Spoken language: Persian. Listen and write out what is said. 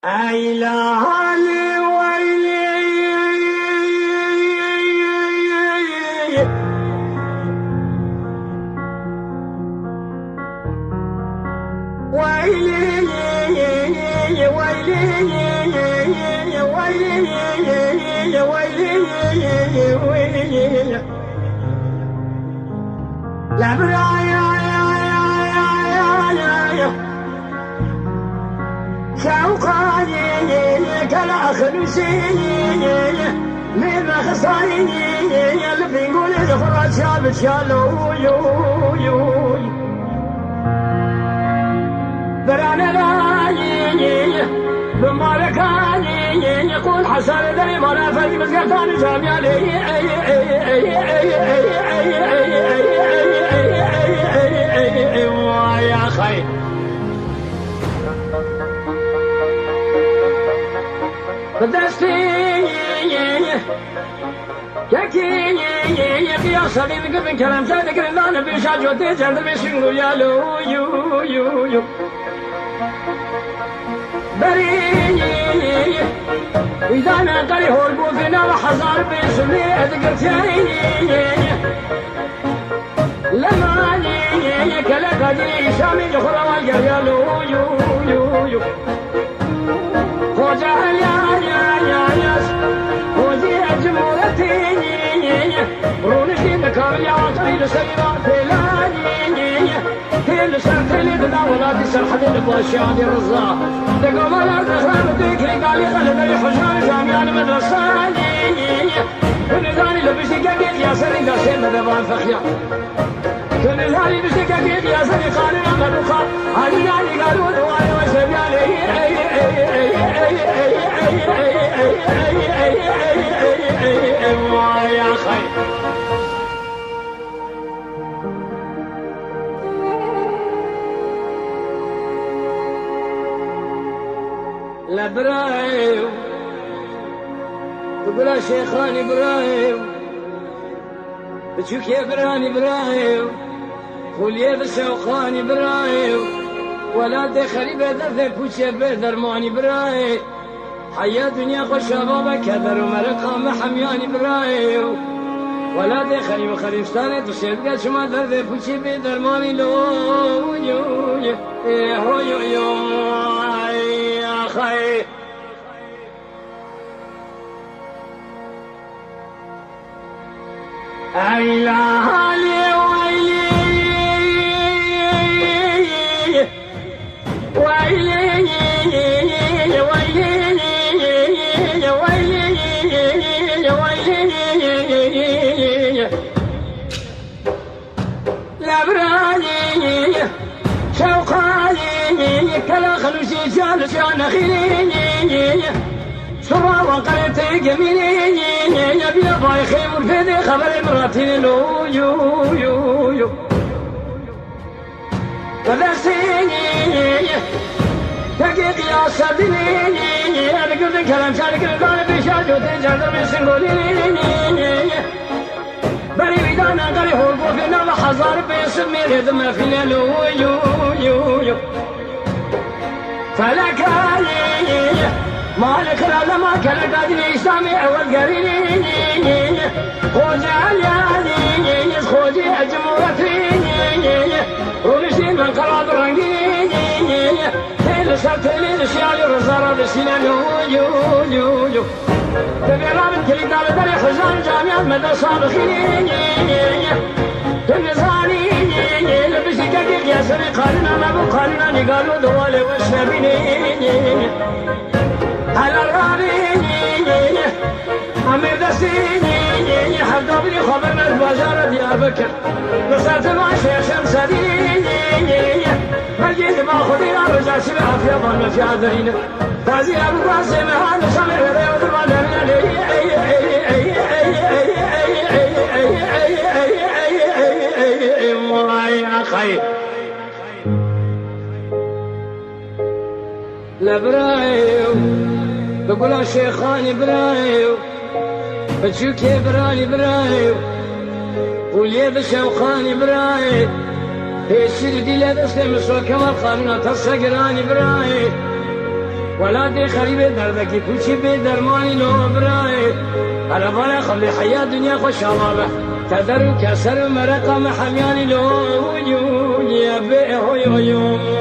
عيلاني ويلي ويلي ويلي لا برايا شوقاني كلا خلوسيني من خصاني اللي بنقول الفرج شاب شالو يو برانا لايني بمالكاني يقول حسن دري مالا فاي مسكتاني جامع لي يا خي بدستي يا صديق قبل كلام صادق انا بيشاج وديت عند بيشنو يا لو يو بريني إذا أنا قري هربو فينا وحصار باسمي أذكرتني لما ني كلا قدري سامي جخرا والقريا لو يو خوجا يا خوجي أجمورتيني رونشي نكار يا عطري لسيرا تلاني تل سرتلي دنا ولا تسرح للباشا دي رزا دقوا ولا تخرب ديكري قال يخلد الحجار جامع المدرساني كل ثاني لبسي كبير يا سري قاسين مدبان فخيا كل ثاني لبسي كبير يا سري قالنا مدوخا عالي قالوا دواني وسبيالي يا خير لبرايو تقول شيخان ابراهيم بتشوك يا براني ابراهيم قول يا بشوقان ابراهيم ولا دخلي بدر بوشي بدر ماني ابراهيم حيا دنيا خوش شبابك كدر ومرقة محميان ابراهيم ولا دخلي وخريفتاني تشبك شما درد بوشي بدر ماني لو يو يا خير عيلاني لبراني شوقاني كلا خلوشي جالس انا خيريني سرا وقريت جميلي يبي باي خيم الفدي خبر مراتي لو يو فدسيني دقيق يا سبيني انا قلت كلام شارك القلب بشاج وتجادر من سنقوليني بري بدانا قري هو فينا وحزار باسمي ريدما فينا لو يو فلكاني مالك لما كان قادني سامي اول قريني خوجي الياني خوجي اجمورتيني ونسين من قراب رنقيني تيل سرتلي لشيالي رزارة لسنان يو تبي رابط كلي دال دالي حزان جامعة مدى صابخيني تنزاني لبسي كبير يا سري قالنا ما بقالنا نقالوا دوالي وشنبيني على الرابيني أمير دستيني حفظ بني خبرنا البازار ديار بكر نصرت مع شيخ شمسديني مجيد ما خذي رجع سمع في ظن في عذرين تازي أبو قاسم هذا سمع ريوض المدن يا خير لبرايو بقول شيخان ابراهيم بتشوك يا ابراهيم ولي بشوقان ابراهيم الشردي لا تسلم سوى كما قالنا تصقران ابراهيم ولادي خريبة دردك توشي بدرماني لو براي أنا فانا خلي حياة دنيا خوش الله تدر كسر مرقم حمياني لو يا بيه يوم